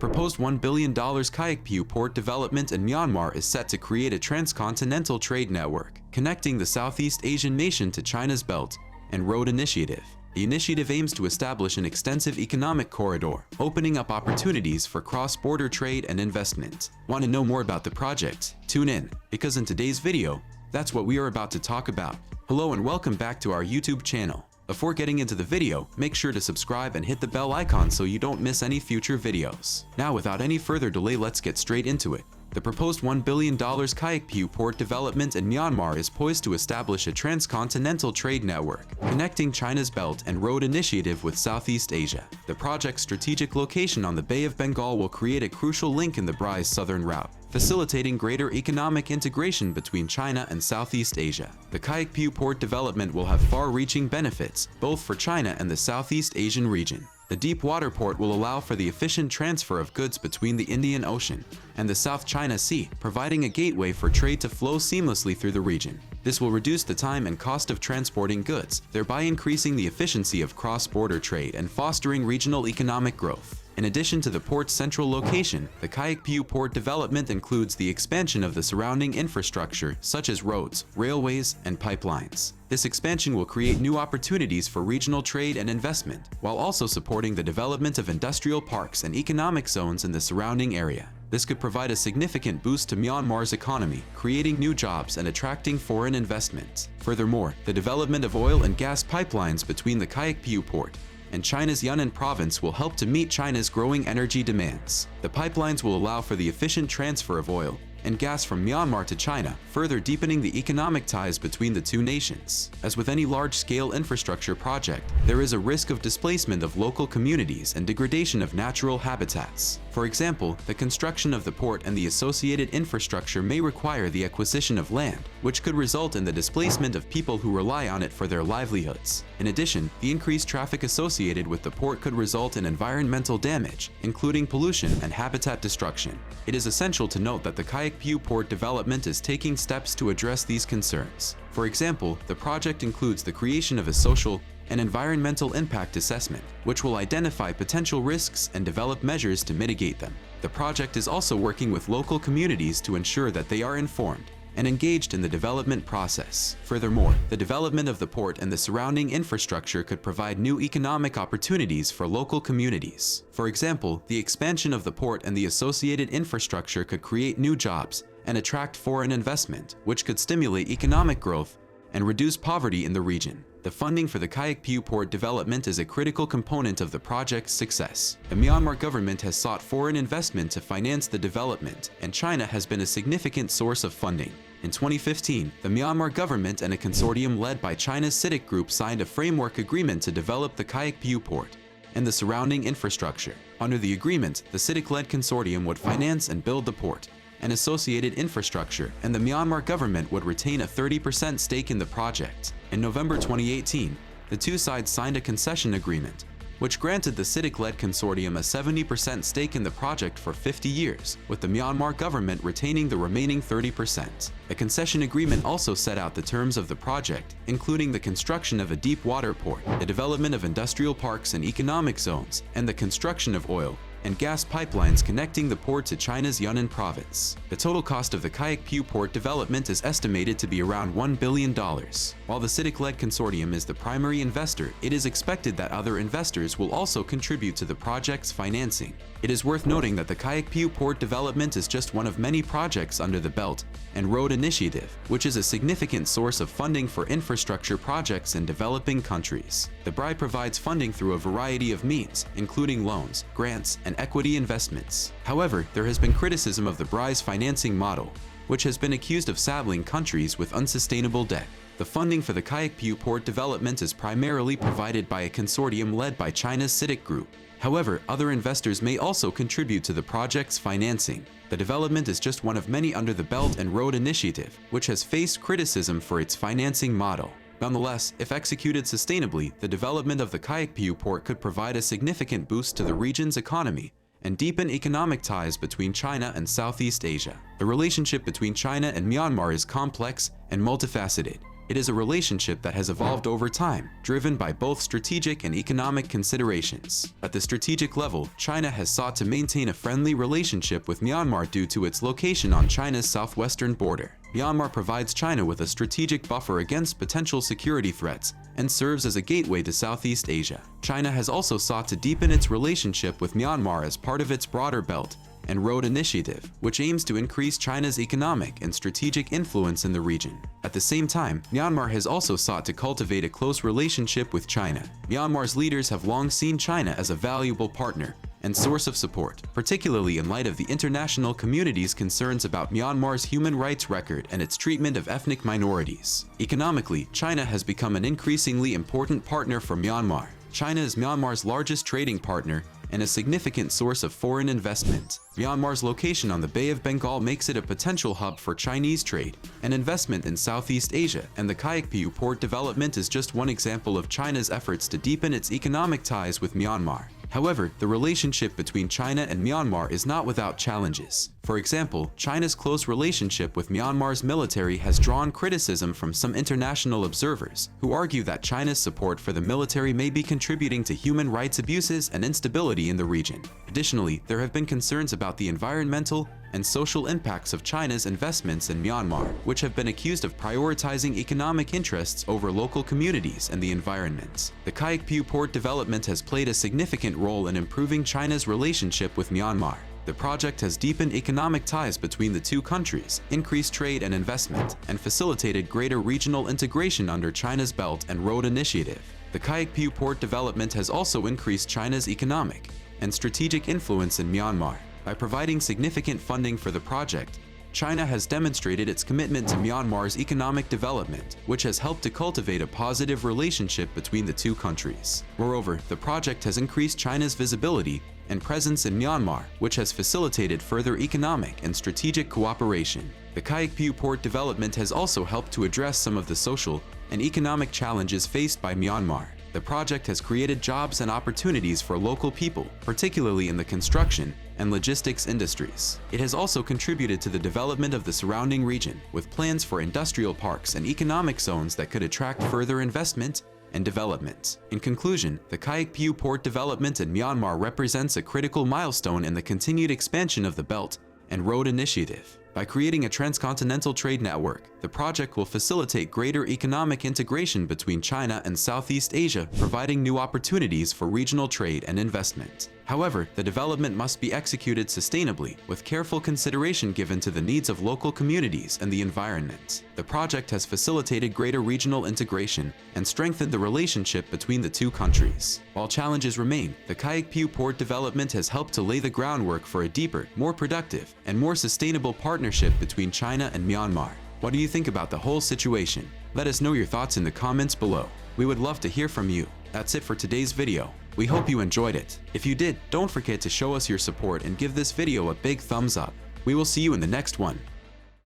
proposed $1 billion Kyaukpyu Port Development in Myanmar is set to create a transcontinental trade network, connecting the Southeast Asian nation to China's Belt and Road Initiative. The initiative aims to establish an extensive economic corridor, opening up opportunities for cross-border trade and investment. Want to know more about the project? Tune in, because in today's video, that's what we are about to talk about. Hello and welcome back to our YouTube channel. Before getting into the video, make sure to subscribe and hit the bell icon so you don't miss any future videos. Now, without any further delay, let's get straight into it. The proposed $1 billion Kyaukpyu Port Development in Myanmar is poised to establish a transcontinental trade network, connecting China's Belt and Road Initiative with Southeast Asia. The project's strategic location on the Bay of Bengal will create a crucial link in the BRI's southern route, facilitating greater economic integration between China and Southeast Asia. The Kyaukpyu Port Development will have far-reaching benefits, both for China and the Southeast Asian region. The deep water port will allow for the efficient transfer of goods between the Indian Ocean and the South China Sea, providing a gateway for trade to flow seamlessly through the region. This will reduce the time and cost of transporting goods, thereby increasing the efficiency of cross-border trade and fostering regional economic growth. In addition to the port's central location, the Kyaukpyu Port Development includes the expansion of the surrounding infrastructure such as roads, railways, and pipelines. This expansion will create new opportunities for regional trade and investment, while also supporting the development of industrial parks and economic zones in the surrounding area. This could provide a significant boost to Myanmar's economy, creating new jobs and attracting foreign investment. Furthermore, the development of oil and gas pipelines between the Kyaukpyu Port and China's Yunnan province will help to meet China's growing energy demands. The pipelines will allow for the efficient transfer of oil and gas from Myanmar to China, further deepening the economic ties between the two nations. As with any large-scale infrastructure project, there is a risk of displacement of local communities and degradation of natural habitats. For example, the construction of the port and the associated infrastructure may require the acquisition of land, which could result in the displacement of people who rely on it for their livelihoods. In addition, the increased traffic associated with the port could result in environmental damage, including pollution and habitat destruction. It is essential to note that the Kyaukpyu Port Development is taking steps to address these concerns. For example, the project includes the creation of a social and environmental impact assessment, which will identify potential risks and develop measures to mitigate them. The project is also working with local communities to ensure that they are informed and engaged in the development process. Furthermore, the development of the port and the surrounding infrastructure could provide new economic opportunities for local communities. For example, the expansion of the port and the associated infrastructure could create new jobs and attract foreign investment, which could stimulate economic growth and reduce poverty in the region. The funding for the Kyaukpyu Port Development is a critical component of the project's success. The Myanmar government has sought foreign investment to finance the development, and China has been a significant source of funding. In 2015, the Myanmar government and a consortium led by China's CITIC Group signed a framework agreement to develop the Kyaukpyu Port and the surrounding infrastructure. Under the agreement, the CITIC-led consortium would finance and build the port and associated infrastructure, and the Myanmar government would retain a 30% stake in the project. In November 2018, the two sides signed a concession agreement, which granted the CITIC-led consortium a 70% stake in the project for 50 years, with the Myanmar government retaining the remaining 30%. The concession agreement also set out the terms of the project, including the construction of a deep water port, the development of industrial parks and economic zones, and the construction of oil and gas pipelines connecting the port to China's Yunnan province. The total cost of the Kyaukpyu Port Development is estimated to be around $1 billion. While the CITIC-led consortium is the primary investor, it is expected that other investors will also contribute to the project's financing. It is worth noting that the Kyaukpyu Port Development is just one of many projects under the Belt and Road Initiative, which is a significant source of funding for infrastructure projects in developing countries. The BRI provides funding through a variety of means, including loans, grants, and equity investments. However, there has been criticism of the BRI's financing model, which has been accused of saddling countries with unsustainable debt. The funding for the Kyaukpyu Port Development is primarily provided by a consortium led by China's CITIC Group. However, other investors may also contribute to the project's financing. The development is just one of many under the Belt and Road Initiative, which has faced criticism for its financing model. Nonetheless, if executed sustainably, the development of the Kyaukpyu port could provide a significant boost to the region's economy and deepen economic ties between China and Southeast Asia. The relationship between China and Myanmar is complex and multifaceted, It is a relationship that has evolved over time, driven by both strategic and economic considerations. At the strategic level, China has sought to maintain a friendly relationship with Myanmar due to its location on China's southwestern border. Myanmar provides China with a strategic buffer against potential security threats and serves as a gateway to Southeast Asia. China has also sought to deepen its relationship with Myanmar as part of its broader Belt and Road Initiative, which aims to increase China's economic and strategic influence in the region. At the same time, Myanmar has also sought to cultivate a close relationship with China. Myanmar's leaders have long seen China as a valuable partner and source of support, particularly in light of the international community's concerns about Myanmar's human rights record and its treatment of ethnic minorities. Economically, China has become an increasingly important partner for Myanmar. China is Myanmar's largest trading partner and a significant source of foreign investment. Myanmar's location on the Bay of Bengal makes it a potential hub for Chinese trade and investment in Southeast Asia, and the Kyaukpyu Port Development is just one example of China's efforts to deepen its economic ties with Myanmar. However, the relationship between China and Myanmar is not without challenges. For example, China's close relationship with Myanmar's military has drawn criticism from some international observers, who argue that China's support for the military may be contributing to human rights abuses and instability in the region. Additionally, there have been concerns about the environmental and social impacts of China's investments in Myanmar, which have been accused of prioritizing economic interests over local communities and the environment. The Kyaukpyu Port Development has played a significant role in improving China's relationship with Myanmar. The project has deepened economic ties between the two countries, increased trade and investment, and facilitated greater regional integration under China's Belt and Road Initiative. The Kyaukpyu Port Development has also increased China's economic and strategic influence in Myanmar. By providing significant funding for the project, China has demonstrated its commitment to Myanmar's economic development, which has helped to cultivate a positive relationship between the two countries. Moreover, the project has increased China's visibility and presence in Myanmar, which has facilitated further economic and strategic cooperation. The Kyaukpyu Port Development has also helped to address some of the social and economic challenges faced by Myanmar. The project has created jobs and opportunities for local people, particularly in the construction and logistics industries. It has also contributed to the development of the surrounding region, with plans for industrial parks and economic zones that could attract further investment and development. In conclusion, the Kyaukpyu Port Development in Myanmar represents a critical milestone in the continued expansion of the Belt and Road Initiative. By creating a transcontinental trade network, the project will facilitate greater economic integration between China and Southeast Asia, providing new opportunities for regional trade and investment. However, the development must be executed sustainably, with careful consideration given to the needs of local communities and the environment. The project has facilitated greater regional integration and strengthened the relationship between the two countries. While challenges remain, the Kyaukpyu Port Development has helped to lay the groundwork for a deeper, more productive, and more sustainable partnership between China and Myanmar. What do you think about the whole situation? Let us know your thoughts in the comments below. We would love to hear from you. That's it for today's video. We hope you enjoyed it. If you did, don't forget to show us your support and give this video a big thumbs up. We will see you in the next one.